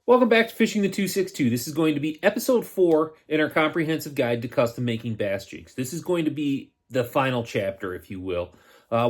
Welcome back to Fishing the 262. This is going to be episode 4 in our comprehensive guide to custom making bass jigs. This is going to be the final chapter, if you will.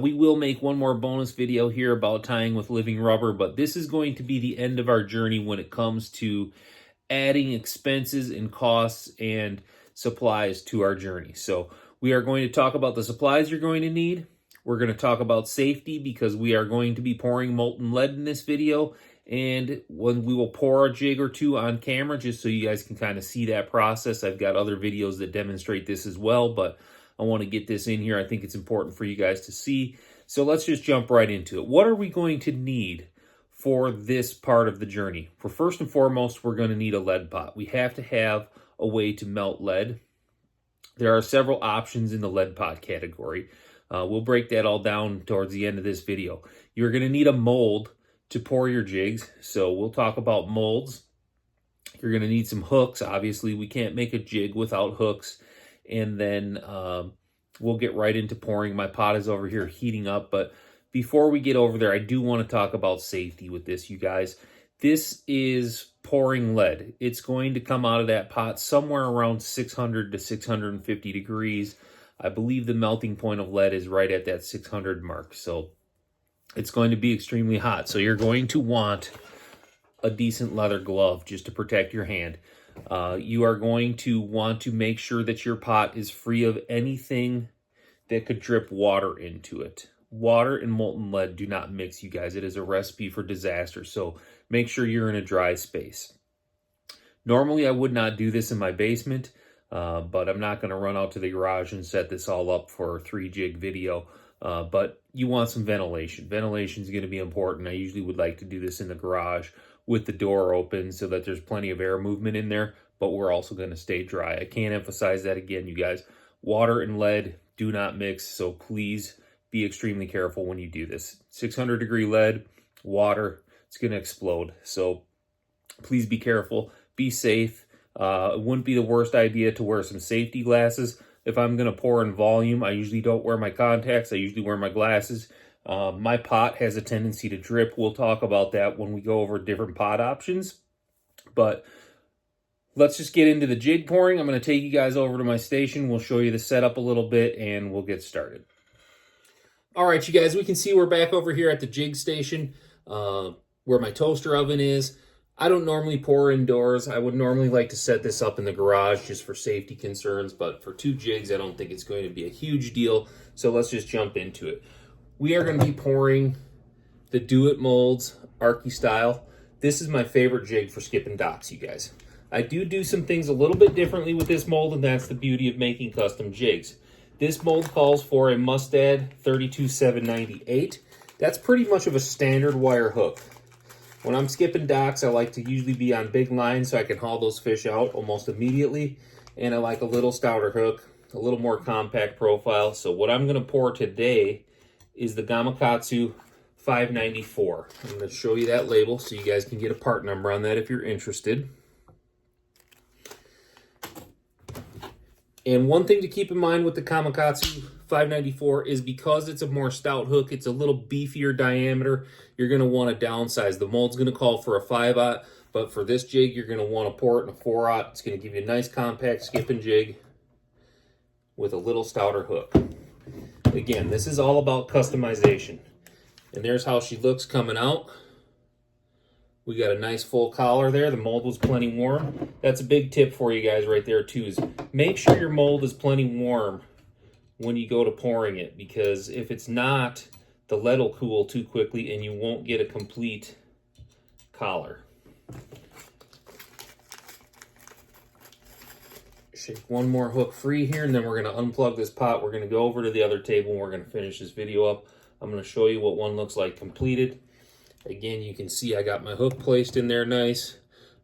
We will make one more bonus video here about tying with living rubber, but this is going to be the end of our journey when it comes to adding expenses and costs and supplies to our journey. So we are going to talk about the supplies you're going to need. We're going to talk about safety because we are going to be pouring molten lead in this video. And when we will pour a jig or two on camera just so you guys can kind of see that process. I've got other videos that demonstrate this as well, but I want to get this in here. I think it's important for you guys to see. So let's just jump right into it. What are we going to need for this part of the journey? For first and foremost, we're going to need a lead pot. We have to have a way to melt lead. There are several options in the lead pot category. We'll break that all down towards the end of this video. You're going to need a mold to pour your jigs. So we'll talk about molds. You're going to need some hooks. Obviously, we can't make a jig without hooks. And then we'll get right into pouring. My pot is over here heating up. But before we get over there, I do want to talk about safety with this, you guys. This is pouring lead. It's going to come out of that pot somewhere around 600 to 650 degrees. I believe the melting point of lead is right at that 600 mark. So it's going to be extremely hot. So you're going to want a decent leather glove just to protect your hand. You are going to want to make sure that your pot is free of anything that could drip water into it. Water and molten lead do not mix, you guys. It is a recipe for disaster. So make sure you're in a dry space. Normally, I would not do this in my basement, but I'm not going to run out to the garage and set this all up for a 3-jig video. But you want some ventilation. Ventilation is going to be important. I usually would like to do this in the garage with the door open so that there's plenty of air movement in there, but we're also going to stay dry. I can't emphasize that again, you guys. Water and lead do not mix, so please be extremely careful when you do this. 600 degree lead, water, it's going to explode. So please be careful, be safe. It wouldn't be the worst idea to wear some safety glasses. If I'm going to pour in volume, I usually don't wear my contacts. I usually wear my glasses. My pot has a tendency to drip. We'll talk about that when we go over different pot options. But let's just get into the jig pouring. I'm going to take you guys over to my station. We'll show you the setup a little bit, and we'll get started. All right, you guys, we can see we're back over here at the jig station where my toaster oven is. I don't normally pour indoors. I would normally like to set this up in the garage just for safety concerns, but for 2 jigs, I don't think it's going to be a huge deal. So let's just jump into it. We are going to be pouring the Do It Molds Arky style. This is my favorite jig for skipping docks, you guys. I do some things a little bit differently with this mold, and that's the beauty of making custom jigs. This mold calls for a Mustad 32798. That's pretty much of a standard wire hook. When I'm skipping docks, I like to usually be on big lines so I can haul those fish out almost immediately. And I like a little stouter hook, a little more compact profile. So what I'm going to pour today is the Gamakatsu 594. I'm going to show you that label so you guys can get a part number on that if you're interested. And one thing to keep in mind with the Gamakatsu 594 is because it's a more stout hook, it's a little beefier diameter, you're going to want to downsize. The mold's going to call for a 5/0, but for this jig, you're going to want to pour it in a 4/0. It's going to give you a nice compact skipping jig with a little stouter hook. Again, this is all about customization. And there's how she looks coming out. We got a nice full collar there. The mold was plenty warm. That's a big tip for you guys right there too, is make sure your mold is plenty warm when you go to pouring it, because if it's not, the lead will cool too quickly and you won't get a complete collar. Shake one more hook free here, and then we're going to unplug this pot. We're going to go over to the other table and we're going to finish this video up. I'm going to show you what one looks like completed. Again, you can see I got my hook placed in there nice,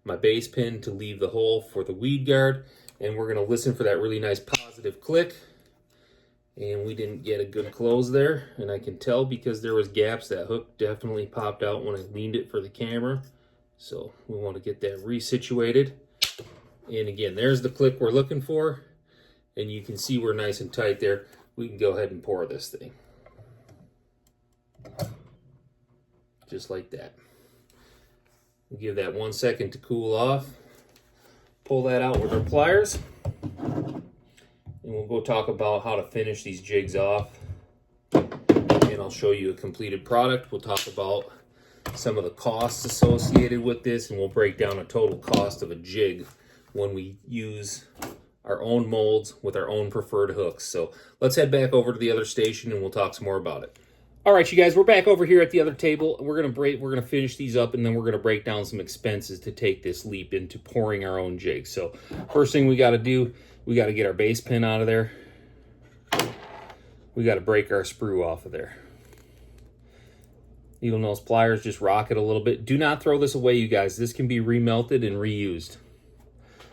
my base pin to leave the hole for the weed guard, and we're going to listen for that really nice positive click. And we didn't get a good close there, and I can tell because there was gaps. That hook definitely popped out when I leaned it for the camera. So we want to get that resituated. And again, there's the click we're looking for, and you can see we're nice and tight there. We can go ahead and pour this thing. Just like that. We'll give that 1 second to cool off. Pull that out with our pliers. And we'll go talk about how to finish these jigs off. And I'll show you a completed product. We'll talk about some of the costs associated with this, and we'll break down a total cost of a jig when we use our own molds with our own preferred hooks. So let's head back over to the other station and we'll talk some more about it. All right, you guys, we're back over here at the other table. We're gonna finish these up, and then we're gonna break down some expenses to take this leap into pouring our own jigs. So first thing we got to do, we got to get our base pin out of there. We got to break our sprue off of there. Needle nose pliers, just rock it a little bit. Do not throw this away, you guys. This can be remelted and reused.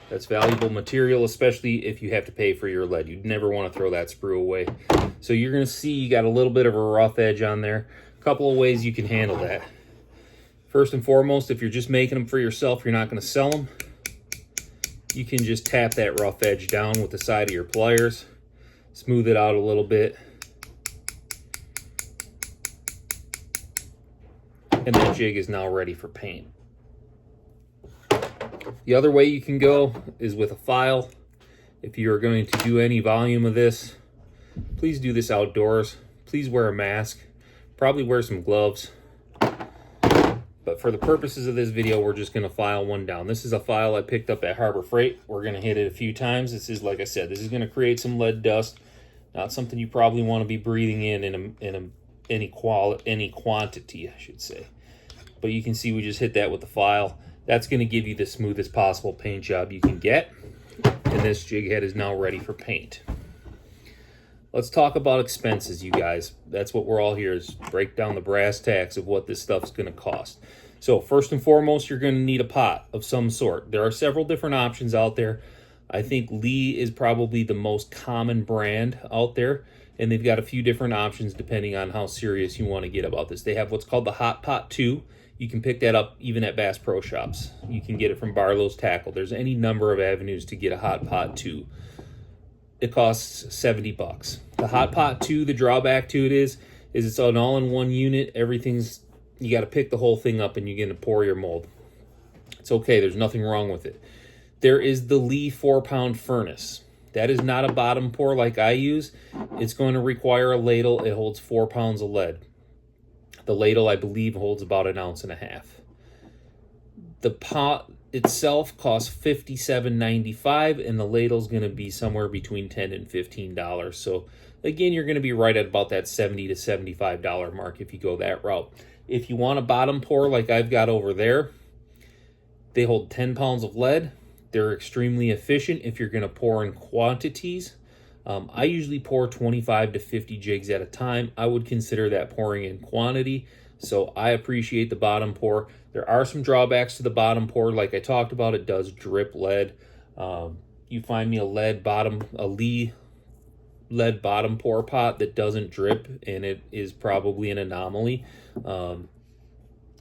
That's valuable material, especially if you have to pay for your lead. You'd never want to throw that sprue away. So you're going to see you got a little bit of a rough edge on there. A couple of ways you can handle that. First and foremost, if you're just making them for yourself, you're not going to sell them, you can just tap that rough edge down with the side of your pliers. Smooth it out a little bit. And that jig is now ready for paint. The other way you can go is with a file. If you are going to do any volume of this, please do this outdoors. Please wear a mask. Probably wear some gloves. But for the purposes of this video, we're just going to file one down. This is a file I picked up at Harbor Freight. We're going to hit it a few times. This is, like I said, this is going to create some lead dust. Not something you probably want to be breathing in any quantity, I should say. But you can see we just hit that with the file. That's going to give you the smoothest possible paint job you can get. And this jig head is now ready for paint. Let's talk about expenses, you guys. That's what we're all here, is break down the brass tacks of what this stuff's going to cost. So first and foremost, you're going to need a pot of some sort. There are several different options out there. I think Lee is probably the most common brand out there, and they've got a few different options depending on how serious you want to get about this. They have what's called the Hot Pot 2. You can pick that up even at Bass Pro Shops. You can get it from Barlow's Tackle. There's any number of avenues to get a Hot Pot 2. It costs $70. The Hot Pot 2, the drawback to it is it's an all-in-one unit. Everything's, you got to pick the whole thing up and you're going to pour your mold. It's okay. There's nothing wrong with it. There is the Lee 4-pound furnace. That is not a bottom pour like I use. It's going to require a ladle. It holds 4 pounds of lead. The ladle, I believe, holds about 1.5 ounces. The pot itself costs $57.95, and the ladle's going to be somewhere between $10 and $15. So again, you're going to be right at about that $70 to $75 mark if you go that route. If you want a bottom pour like I've got over there, they hold 10 pounds of lead. They're extremely efficient if you're going to pour in quantities. I usually pour 25 to 50 jigs at a time. I would consider that pouring in quantity. So I appreciate the bottom pour. There are some drawbacks to the bottom pour. Like I talked about, it does drip lead. You find me a Lee lead bottom pour pot that doesn't drip, and it is probably an anomaly.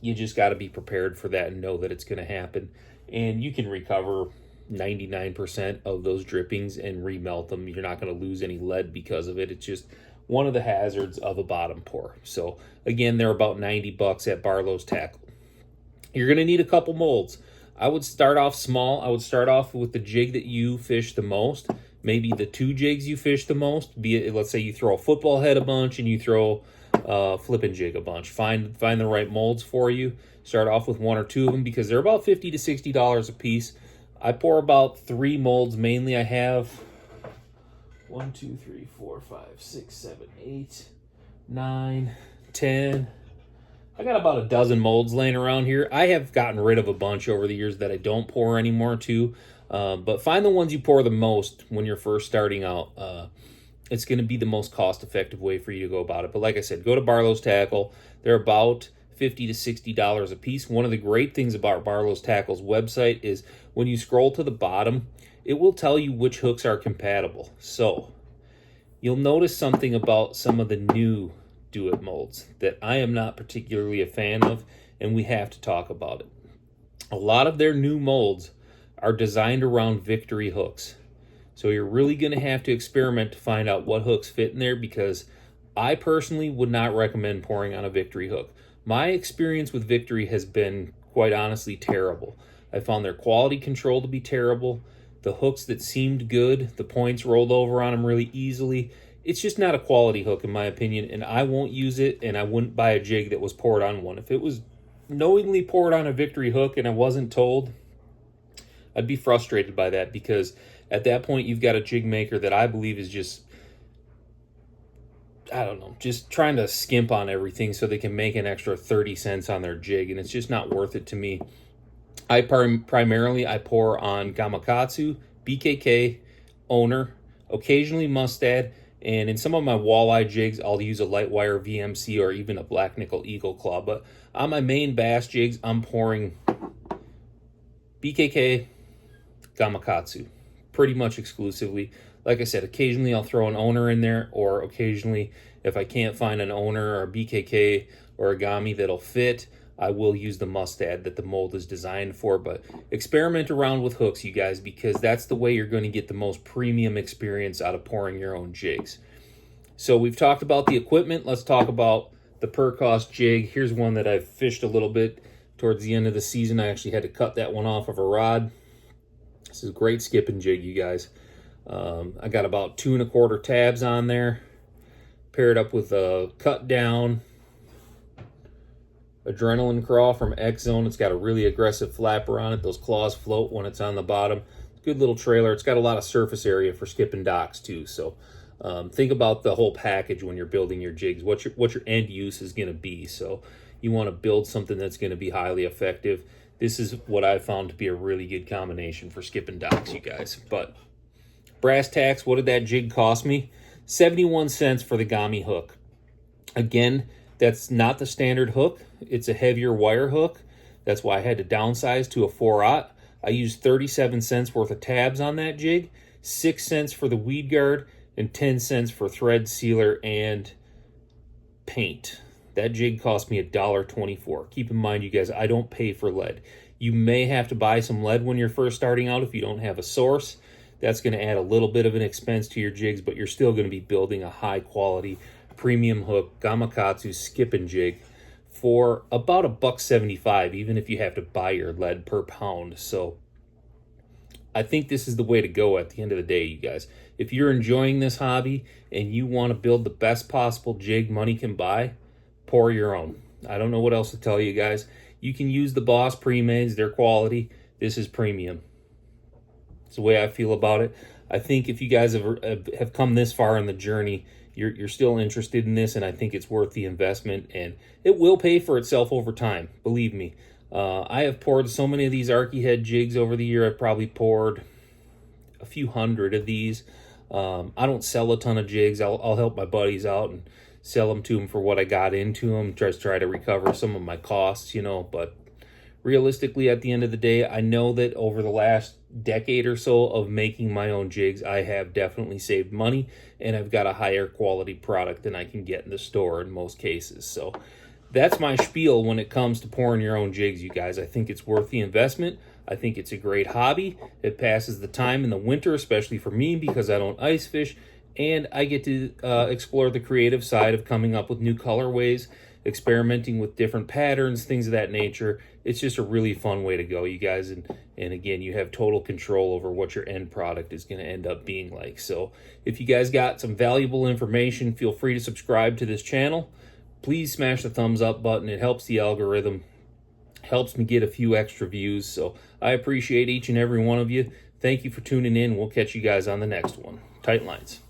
You just got to be prepared for that and know that it's going to happen. And you can recover 99% of those drippings and remelt them. You're not going to lose any lead because of it. It's just one of the hazards of a bottom pour. So again, they're about $90 at Barlow's Tackle. You're going to need a couple molds. I would start off small. I would start off with the jig that you fish the most. Maybe the 2 jigs you fish the most. Be it, let's say you throw a football head a bunch and you throw flipping jig a bunch. Find the right molds for you. Start off with 1 or 2 of them because they're about $50 to $60 a piece. I pour about 3 molds mainly. I have 1, 2, 3, 4, 5, 6, 7, 8, 9, 10. I got about a dozen molds laying around here. I have gotten rid of a bunch over the years that I don't pour anymore too. But find the ones you pour the most when you're first starting out. It's going to be the most cost-effective way for you to go about it. But like I said, go to Barlow's Tackle. They're about $50 to $60 a piece. One of the great things about Barlow's Tackle's website is when you scroll to the bottom, it will tell you which hooks are compatible. So you'll notice something about some of the new Do-It molds that I am not particularly a fan of, and we have to talk about it. A lot of their new molds are designed around Victory hooks. So you're really going to have to experiment to find out what hooks fit in there, because I personally would not recommend pouring on a Victory hook. My experience with Victory has been quite honestly terrible. I found their quality control to be terrible. The hooks that seemed good, the points rolled over on them really easily. It's just not a quality hook in my opinion, and I won't use it, and I wouldn't buy a jig that was poured on one. If it was knowingly poured on a Victory hook and I wasn't told, I'd be frustrated by that, because at that point you've got a jig maker that I believe is just, I don't know, just trying to skimp on everything so they can make an extra 30 cents on their jig, and it's just not worth it to me. I primarily pour on Gamakatsu, BKK, Owner, occasionally Mustad, and in some of my walleye jigs, I'll use a light wire VMC or even a black nickel Eagle Claw. But on my main bass jigs, I'm pouring BKK, Gamakatsu, pretty much exclusively. Like I said, occasionally I'll throw an Owner in there, or occasionally, if I can't find an Owner or a BKK or a Gami that'll fit, I will use the Mustad that the mold is designed for. But experiment around with hooks, you guys, because that's the way you're going to get the most premium experience out of pouring your own jigs. So we've talked about the equipment. Let's talk about the per cost jig. Here's one that I've fished a little bit towards the end of the season. I actually had to cut that one off of a rod. This is a great skipping jig, you guys. I got about 2 1/4 tabs on there, paired up with a cut down Adrenaline Craw from X-Zone. It's got a really aggressive flapper on it. Those claws float when it's on the bottom. Good little trailer. It's got a lot of surface area for skipping docks too. So think about the whole package when you're building your jigs. What your end use is going to be. So you want to build something that's going to be highly effective. This is what I found to be a really good combination for skipping docks, you guys. But brass tacks, what did that jig cost me? 71 cents for the Gami hook. Again, that's not the standard hook. It's a heavier wire hook. That's why I had to downsize to a 4/0. I used 37 cents worth of tabs on that jig, 6 cents for the weed guard, and 10 cents for thread sealer and paint. That jig cost me $1.24. Keep in mind, you guys, I don't pay for lead. You may have to buy some lead when you're first starting out if you don't have a source. That's going to add a little bit of an expense to your jigs, but you're still going to be building a high quality premium hook Gamakatsu skipping jig for about $1.75, even if you have to buy your lead per pound. So I think this is the way to go at the end of the day, you guys. If you're enjoying this hobby and you want to build the best possible jig money can buy, pour your own. I don't know what else to tell you guys. You can use the Boss pre-mades, their quality. This is premium. It's the way I feel about it. I think if you guys have come this far in the journey, you're still interested in this, and I think it's worth the investment, and it will pay for itself over time. Believe me. I have poured so many of these Arky head jigs over the year. I've probably poured a few hundred of these. I don't sell a ton of jigs. I'll help my buddies out and sell them to them for what I got into them. Just try to recover some of my costs, you know. But realistically, at the end of the day, I know that over the last decade or so of making my own jigs, I have definitely saved money, and I've got a higher quality product than I can get in the store in most cases. So that's my spiel when it comes to pouring your own jigs, you guys. I think it's worth the investment. I think it's a great hobby. It passes the time in the winter, especially for me, because I don't ice fish, and I get to explore the creative side of coming up with new colorways, experimenting with different patterns, things of that nature. It's just a really fun way to go, you guys. And again, you have total control over what your end product is going to end up being like. So if you guys got some valuable information, feel free to subscribe to this channel. Please smash the thumbs up button. It helps the algorithm, helps me get a few extra views. So I appreciate each and every one of you. Thank you for tuning in. We'll catch you guys on the next one. Tight lines.